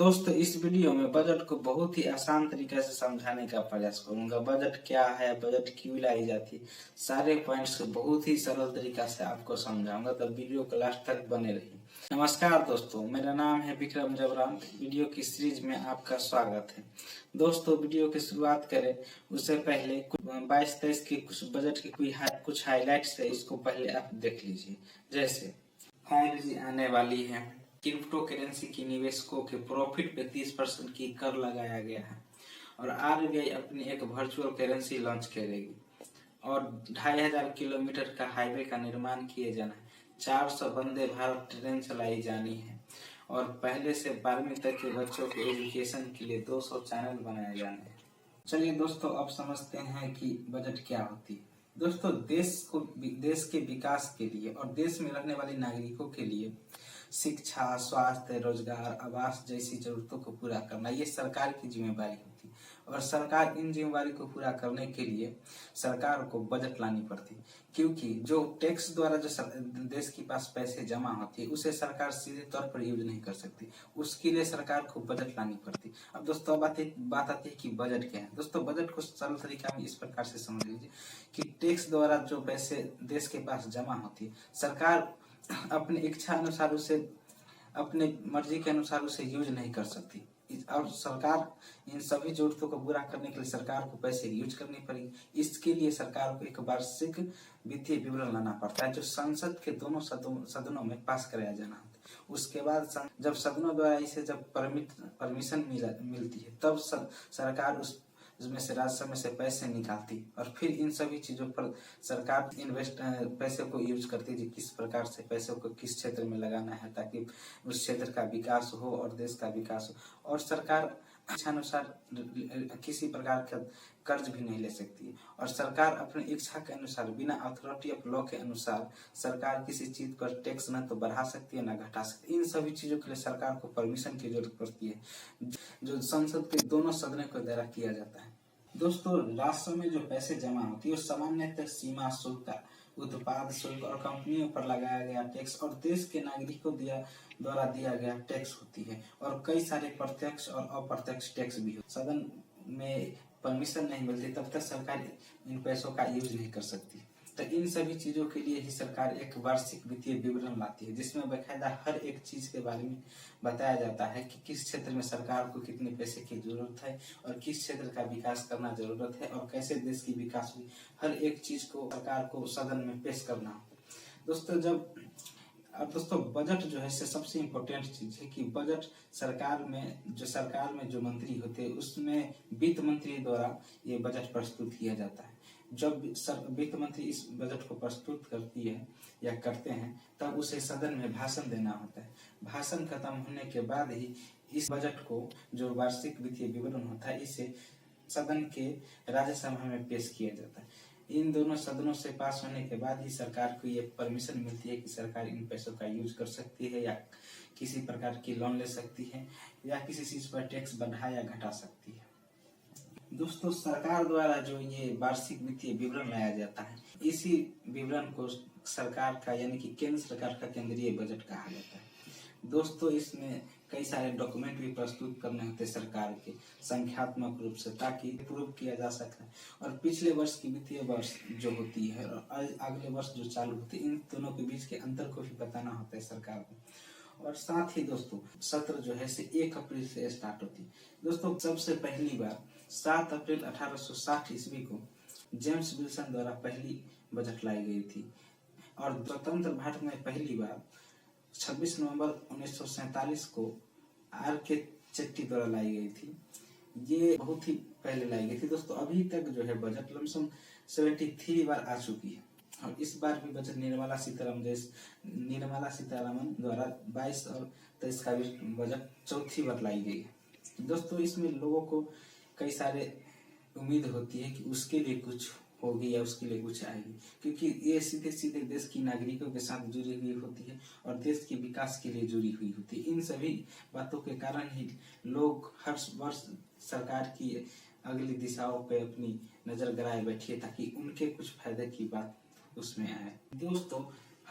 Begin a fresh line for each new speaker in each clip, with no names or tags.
दोस्तों इस वीडियो में बजट को बहुत ही आसान तरीके से समझाने का प्रयास करूंगा। बजट क्या है, बजट क्यों लाई जाती है, सारे पॉइंट्स को बहुत ही सरल तरीका से आपको समझाऊंगा, तो वीडियो को लास्ट तक बने रहिए। नमस्कार दोस्तों, मेरा नाम है विक्रम जबरान। वीडियो की सीरीज में आपका स्वागत है। दोस्तों वीडियो की शुरुआत करें उससे पहले 22-23 की कुछ बजट की कुछ हाईलाइट्स है, इसको पहले आप देख लीजिए। जैसे 5G आने वाली है, क्रिप्टो करेंसी की निवेशकों के प्रॉफिट पे 30% की कर लगाया गया है, और आरबीआई अपनी एक वर्चुअल करेंसी लॉन्च करेगी, और 2500 किलोमीटर का हाईवे का निर्माण किए जाना है, 400 वंदे भारत ट्रेन चलाई जानी है, और पहले से 12वीं तक के बच्चों के एजुकेशन के लिए 200 चैनल बनाए जाने हैं। चलिए दोस्तों, अब समझते हैं कि बजट क्या होती है। दोस्तों देश के विकास के लिए और देश में रहने वाले नागरिकों के लिए शिक्षा, स्वास्थ्य, रोजगार, आवास जैसी जरूरतों को पूरा करना ये सरकार की जिम्मेदारी होती है, और सरकार इन जिम्मेदारी को पूरा करने के लिए सरकार को बजट लानी पड़ती है, क्योंकि जो टैक्स द्वारा जो देश के पास पैसे जमा होती है उसे सरकार सीधे तौर पर यूज नहीं कर सकती, उसके लिए सरकार को बजट लानी पड़ती है। अब दोस्तों बात आती है कि बजट क्या है। दोस्तों बजट को सरल तरीका में इस प्रकार से समझ लीजिए कि टैक्स द्वारा जो पैसे देश के पास जमा होती है, सरकार अपनी इच्छा अनुसार उसे, अपने मर्जी के अनुसार उसे यूज नहीं कर सकती, और सरकार इन सभी जरूरतों को पूरा करने के लिए सरकार को पैसे यूज करनी पड़ेगी। इसके लिए सरकार को एक वार्षिक वित्तीय विवरण लाना पड़ता है, जो संसद के दोनों सदनों में पास कराया जाना होता है। उसके बाद जब सदनों द्वारा इसे जब परमिशन मिलती है, तब सरकार उसमें से राजस्व में से पैसे निकालती, और फिर इन सभी चीजों पर सरकार पैसे को यूज करती है, किस प्रकार से पैसों को किस क्षेत्र में लगाना है ताकि उस क्षेत्र का विकास हो और देश का विकास हो। और सरकार इच्छा अनुसार किसी प्रकार का कर्ज भी नहीं ले सकती है, और सरकार अपनी इच्छा के अनुसार बिना अथॉरिटी ऑफ लॉ के अनुसार सरकार किसी चीज पर टैक्स न तो बढ़ा सकती है न घटा सकती है। इन सभी चीजों के लिए सरकार को परमिशन की जरूरत पड़ती है, जो संसद के दोनों सदनों के द्वारा किया जाता है। दोस्तों राष्ट्र में जो पैसे जमा होती है वो सामान्यतः सीमा शुल्क, उत्पाद शुल्क और कंपनियों पर लगाया गया टैक्स और देश के नागरिकों द्वारा दिया गया टैक्स होती है, और कई सारे प्रत्यक्ष और अप्रत्यक्ष टैक्स भी होते। सदन में परमिशन नहीं मिलती तब तक सरकार इन पैसों का यूज नहीं कर सकती। तो इन सभी चीजों के लिए ही सरकार एक वार्षिक वित्तीय विवरण लाती है, जिसमें बकायदा हर एक चीज के बारे में बताया जाता है कि किस क्षेत्र में सरकार को कितने पैसे की जरूरत है और किस क्षेत्र का विकास करना जरूरत है, और कैसे देश की विकास हुई, हर एक चीज को सरकार को सदन में पेश करना होता है। दोस्तों बजट जो है सबसे इम्पोर्टेंट चीज है कि बजट सरकार में जो मंत्री होते हैं उसमें वित्त मंत्री द्वारा ये बजट प्रस्तुत किया जाता है। जब वित्त मंत्री इस बजट को प्रस्तुत करती है या करते हैं, तब उसे सदन में भाषण देना होता है। भाषण खत्म होने के बाद ही इस बजट को, जो वार्षिक वित्तीय विवरण होता है, इसे सदन के राज्यसभा में पेश किया जाता है। इन दोनों सदनों से पास होने के बाद ही सरकार को ये परमिशन मिलती है कि सरकार इन पैसों का यूज कर सकती है, या किसी प्रकार की लोन ले सकती है, या किसी चीज पर टैक्स बढ़ा या घटा सकती है। दोस्तों दोस्तों द्वारा जो ये वार्षिक वित्तीय विवरण लाया जाता है, इसी विवरण को सरकार का यानी कि केंद्र सरकार का केंद्रीय बजट कहा जाता है। दोस्तों इसमें कई सारे डॉक्यूमेंट भी प्रस्तुत करने होते हैं सरकार के, संख्यात्मक रूप से, ताकि प्रूव किया जा सके, और पिछले वर्ष की वित्तीय वर्ष जो होती है और अगले वर्ष जो चालू होती है, इन दोनों के बीच के अंतर को भी बताना होता है सरकार को। और साथ ही दोस्तों सत्र जो है 1 अप्रैल से स्टार्ट होती है। दोस्तों सबसे पहली बार 7 अप्रैल 1860 ईस्वी को जेम्स विल्सन द्वारा पहली बजट लाई गई थी, और स्वतंत्र भारत में पहली बार 26 नवंबर 1947 को R.K. चेट्टी द्वारा लाई गई थी। ये बहुत ही पहले लाई गई थी। दोस्तों अभी तक जो है बजट लमसम 73 बार आ चुकी है, और इस बार भी बजट निर्मला सीतारमन द्वारा 22 और 23 का भी बजट चौथी बार लाई गई है। दोस्तों इसमें लोगों को कई सारे उम्मीद होती है कि उसके लिए कुछ होगी या उसके लिए कुछ आएगी, क्योंकि ये सीधे सीधे देश की नागरिकों के साथ जुड़ी हुई होती है और देश के विकास के लिए जुड़ी हुई होती है। इन सभी बातों के कारण ही लोग हर वर्ष सरकार की अगली दिशाओं पे अपनी नजर गड़ाए बैठिए, ताकि उनके कुछ फायदे की बात उसमें आए। दोस्तों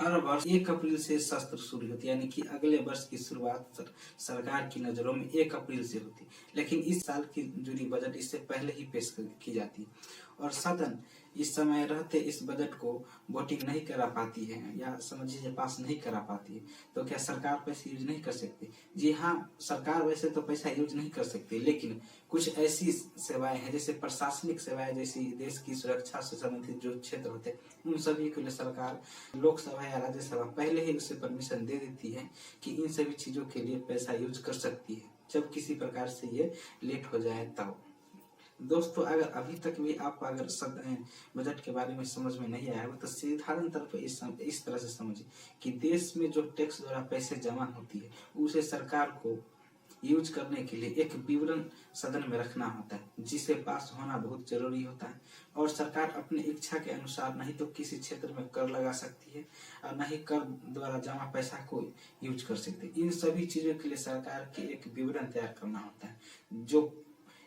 हर वर्ष 1 अप्रैल से सत्र शुरू होती है, यानी कि अगले वर्ष की शुरुआत सरकार की नज़रों में 1 अप्रैल से होती है। लेकिन इस साल की जूरी बजट इससे पहले ही पेश की जाती है और सदन इस समय रहते इस बजट को वोटिंग नहीं करा पाती है या समझिए पास नहीं करा पाती है। तो क्या सरकार पैसे यूज नहीं कर सकती? जी हाँ, सरकार वैसे तो पैसा यूज नहीं कर सकती, लेकिन कुछ ऐसी सेवाएं हैं जैसे प्रशासनिक सेवाएं, जैसी देश की सुरक्षा से संबंधित जो क्षेत्र होते हैं उन सभी के लिए सरकार लोकसभा या राज्यसभा पहले ही उसे परमिशन दे देती है कि इन सभी चीजों के लिए पैसा यूज कर सकती है, जब किसी प्रकार से ये लेट हो जाए तब। दोस्तों, अगर अभी तक भी आपको अगर बजट के बारे में समझ में नहीं आया हो तो साधारण तौर पर इस तरह से समझिए कि देश में जो टैक्स द्वारा पैसे जमा होती है उसे सरकार को यूज करने के लिए एक विवरण सदन में रखना होता है, जिसे पास होना बहुत जरूरी होता है। और सरकार अपनी इच्छा के अनुसार नहीं तो किसी क्षेत्र में कर लगा सकती है और न ही कर द्वारा जमा पैसा को यूज कर सकती है। इन सभी चीजों के लिए सरकार के एक विवरण तैयार करना होता है, जो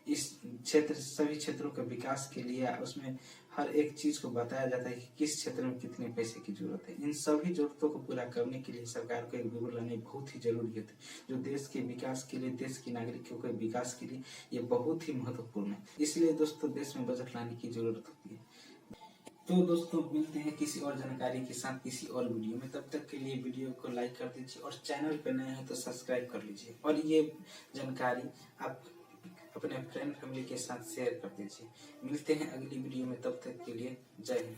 इस क्षेत्र सभी क्षेत्रों के विकास के लिए उसमें हर एक चीज को बताया जाता है कि किस क्षेत्र में कितने पैसे की जरूरत है। इन सभी जरूरतों को पूरा करने के लिए सरकार को एक विवरण लाने बहुत ही जरूरी होता है, जो देश के विकास के लिए, देश के नागरिकों के विकास के लिए ये बहुत ही महत्वपूर्ण है। इसलिए दोस्तों, देश में बजट लाने की जरूरत होती है। तो दोस्तों, मिलते हैं किसी और जानकारी के साथ किसी और वीडियो में। तब तक के लिए वीडियो को लाइक कर दीजिए और चैनल पर नए हैं तो सब्सक्राइब कर लीजिए और ये जानकारी आप अपने फ्रेंड फैमिली के साथ शेयर कर दीजिए। मिलते हैं अगली वीडियो में, तब तक के लिए जय हिंद।